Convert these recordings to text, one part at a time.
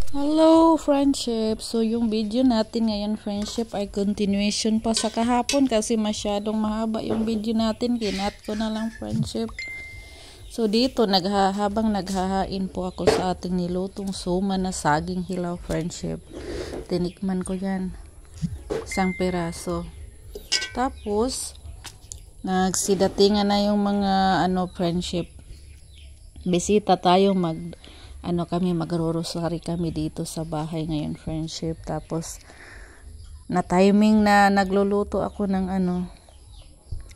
Hello friendship, so yung video natin ngayon friendship ay continuation pa sa kahapon kasi masyadong mahaba yung video natin, kinat ko na lang friendship. So dito habang naghahain po ako sa ating nilutong suma na saging hilaw friendship, tinikman ko yan, isang piraso. Tapos nagsidatingan na yung mga friendship, bisita tayo, kami magro-rosary kami dito sa bahay ngayon friendship. Tapos na timing na nagluluto ako ng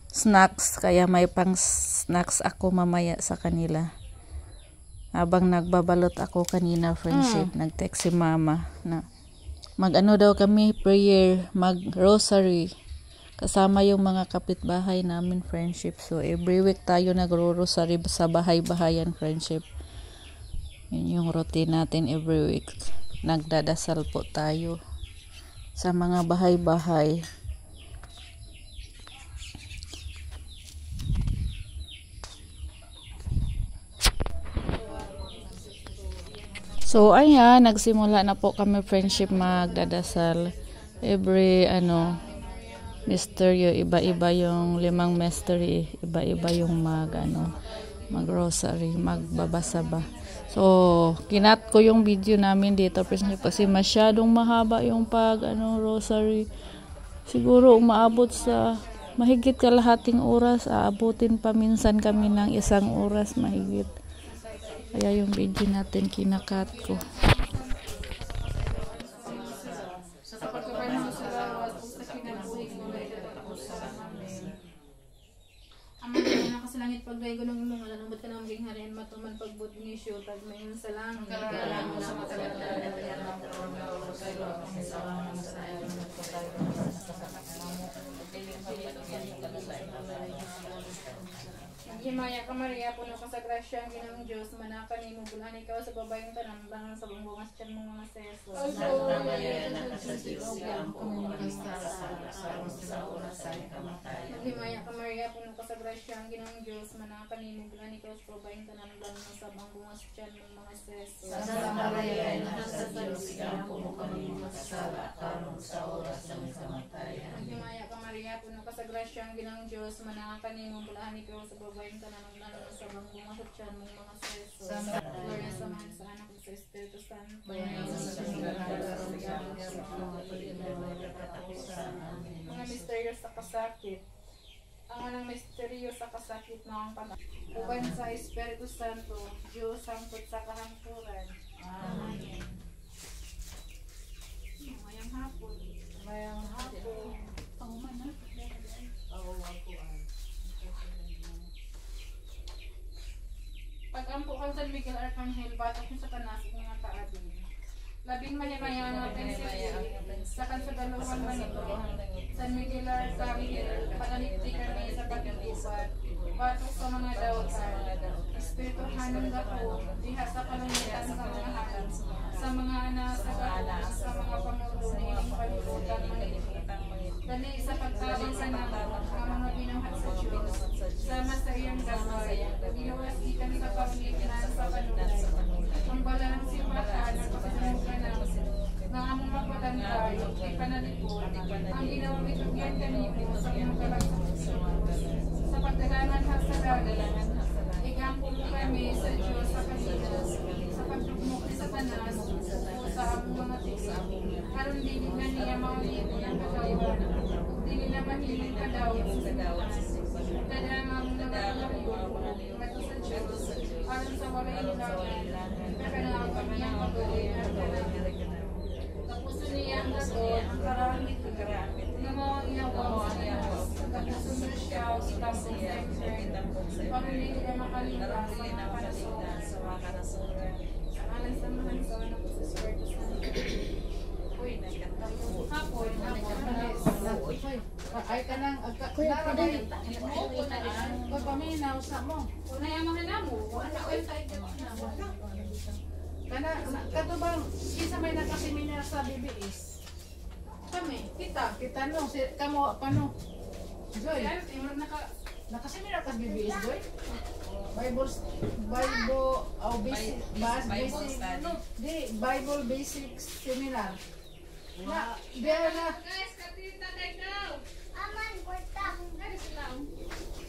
snacks, kaya may pang snacks ako mamaya sa kanila. Habang nagbabalot ako kanina friendship, nag-text si mama na daw kami prayer, mag-rosary kasama yung mga kapitbahay namin friendship. So every week tayo nagro-rosary sa bahay-bahayan friendship. Yun yung routine natin every week. Nagdadasal po tayo sa mga bahay-bahay. So ayan, nagsimula na po kami friendship magdadasal. Every mystery, iba-iba yung 5 mystery, iba-iba yung mag-rosary, magbabasa ba. So, kinat ko yung video namin dito kasi masyadong mahaba yung rosary. Siguro umaabot sa mahigit kalahating oras, aabutin pa minsan kami ng 1 oras mahigit. Kaya yung video natin kinakat ko. Langit pagday ko ng mga lambat ka ng maging harian matuman pagbut ni siyo tag mayon sa langit kalang sa matagal Himaya ka Maria, puno ka sa grasya ang ginang Diyos, manakan ni mo bulan ikaw sa babayong tanang bangang sa bungungas tiyan mong mga seso. Himaya ka Maria, puno ka sa grasya ang ginang Diyos, manakan ni mo bulan ikaw sa babayong tanang bangang sa bungungas tiyan mong mga seso. Sa Maria, anak sa Diyos, ikaw puno kami makasala, karong sa oras ng kamatayan. Himaya ka Maria, puno ka sa grasya ang ginang Diyos, manakan ni mo bulan ikaw sa babayong tanang sa bungungas tiyan mong mga seso. Gloria sa Ama, sa Anak, sa Espiritu Santo. Mga misteryo sa kasakit. Ang anang misteryo sa kasakit na ang uban sa Espiritu Santo, Diyos sangkot sa kahangturan. Amen. Mayang hapon. Mayang hapon. Panguman na. Pag-ampo kang San Miguel Arcangel, batak mo sa tanas mga kaadin. Labing maya-maya na prinsesi, sakan sa dalawang manito. San Miguel Arcangel, panalikti kami sa pagkatubat. Batok sa mga dawatan. Espirituhan ng gato, diha sa panungitan sa mga hakan. Sa mga anak sa gato, sa mga pamulo, niling panulutan manilitang. Dali sa pagtabang sa naman, ang mga binanghat sa Diyos. Sama sa iyang gabay, inuwas ikan sa pamiliginan sa panulay. Ang bala ng simbahan, ang pagkasanukan ng among mapatantay, ay panalipod. Ang ginawang itugyan kanino sa iyong kalagsakan sa pagdalanan hasadagan. Igampo mo kami sa Diyos sa kasidas, sa pagtugmok ni Satanas, o sa among mga tiksi. Karon dinig na niya maulit ng kagawan, dili na mahiling kadawit sa sadawan. Dadang ang mga kalabot, mato sa Diyos, aron sa walay ilagan, nakanang kami ang pagawin at kanang. Tapuso niya ang gato, ang karamit, namawang inawang sa Diyos, tapuso mo siya, itapong sa pamili nila makalimutan sa mga kanasuran. Sa alang samahan sa anak ko sa Espiritu Santo. Uy, hapon. Ay ka nang, narabay, kung paminaw sa mo. Kung nayamahan na mo, ano kayo tayo na. Katubang, isa may nakaseminar sa BBS. Kami, kita no, kamo, paano? Joy, nakaseminar ka sa BBS, Joy? Basic, Bible study. Bible Basic Seminar. Na, diyan na. Guys, katita tayo.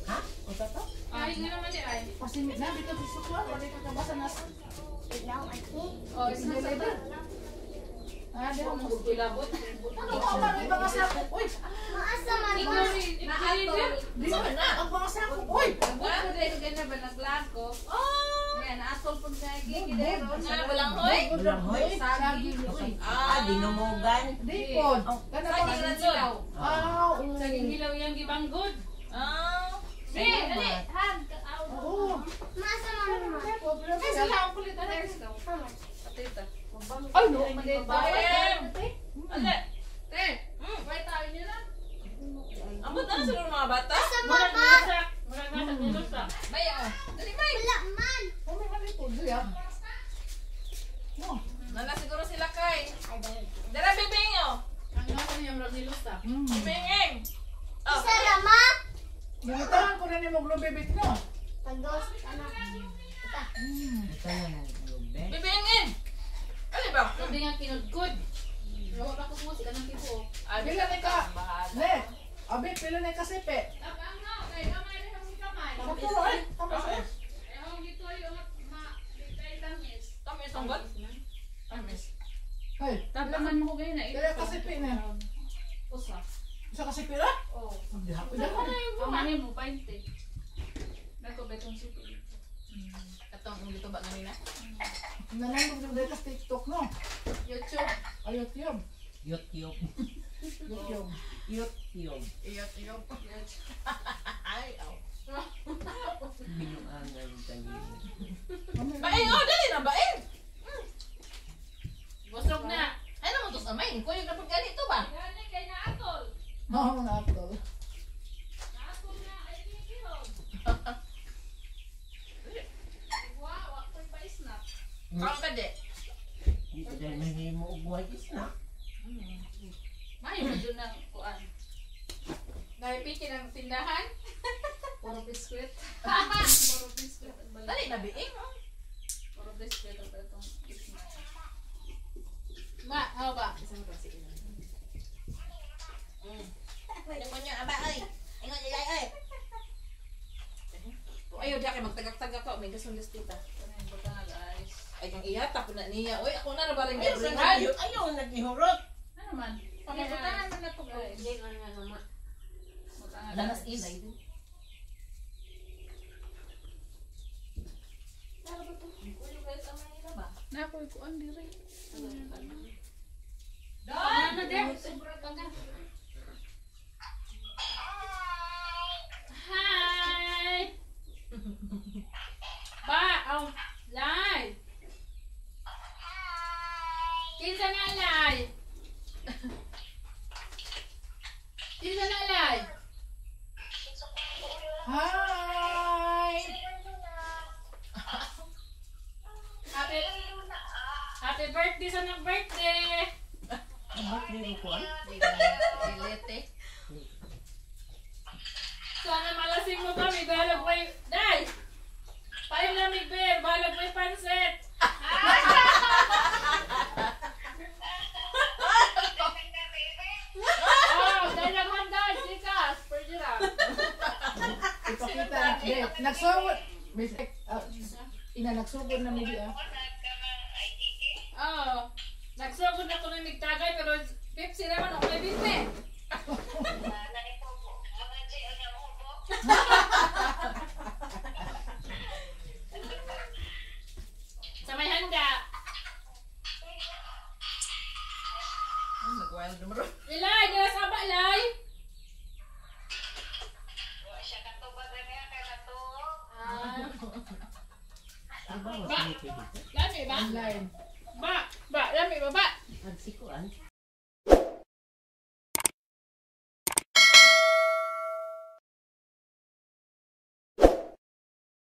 Ha? Usa to? Ay, nga naman di ay. Kasi na, dito sa sukwan, wala ka kabasa na sa. Oh, is na sa Ah, di mo. Ilabot. Ano ko ba may mga sakop? Uy, di mo na. Ang mga sakop. Uy, Buwan ko dahil ganyan ba nag-vlog ko? Yan, naasol po sa gigi dahil. Balanghoy? Saging. Uy. Dinumugan. Di po. Kana pa Saging na silaw. Ah, Saging hilaw yung gibanggod. Dali, dali. Han, oo. sila ang kulit na rin. Patita. Ay, no. Ale. Te. Wait tayo nila. Ambot na siguro mga bata? Murag nasak. Murag nasak nilusak. Bayo. Dali bay. Ano man ito? Diya. No. Nana siguro sila kay. Dara bibingo. Ang nasan niya murag nilusak. Bibinging. Gamitan ko na ni mo globebit no. Bibingin. Ali ba? Sabi nga kinudgod. Lawa pa ko mo sila ng tipo. Pila na ka? Ne. Abi, pila na ka sipe? Ang nga, kay kamay rin ang kamay. Sa puro ay. Tama sa. Ang dito yung kay tamis. Tamis ang god. Tamis. Hey, Tablaman mo ko ganyan na. pila ka sipe na? Usa. Isa ka sipe na? Oh. Pila ka. Ang mani mo, 20. Nako betong sipi. Katong dito ba ganina? Nanandog yung data sa TikTok no. YouTube. Ay, YouTube. YouTube. YouTube. YouTube. YouTube. Ay, aw. Binuangan kanina. Bain, Baing, oh, dali na, baing. Busog na. Ay naman to sa main. Kuyog na pag ganito ba? Gani kay naatol. Oo, naatol. Naatol na ay kihon. Wow, ako'y pa-snap. Ang kade. Dito dahil may mo buhay isna. May medyo ng kuan. Naipiki ng tindahan. Puro biskwit. Puro biskwit. Dali na, biing. Oh. Puro biskwit ang itong snack. Ma, how ba? Isang ba si Ina? Pwede mo niya, aba, ay. Ingon niya, ay. Ayaw, diya kay magtagak-tagak ka. May gasundas tita. Ano yung buta na guys? Ay, kang iyatak na niya. Uy, ako na nabalang Ayaw niya. sa ayaw naghihurot. Ano man? Pagkakutahan man na ito guys. Lanas ilay din. Nakoy ko ang diri. Ano din? Sobrang tangga. Hi! Ba, ang live. Kinsa na live? Kinsa na live? Hi! Happy birthday sa nag-birthday! Bakit dito ko ay? Ilete. Sana malasing mo kami, balag may... Day! Paim lamig, bear, balag may pansit! Oh, dalaman guys, sikas, pwede lang. Ipakita. Nagsugod. Nagsugod na may Oh, nagsugod na ko ng nagtagay, pero Pepsi naman, okay, Pepsi. Sa may handa. Nag-wild numero. Ilay, dila sa ba, Ilay? Diba, wasinipin dito? Lami ba? online. Ba, lami ba ba? Nagsikuan.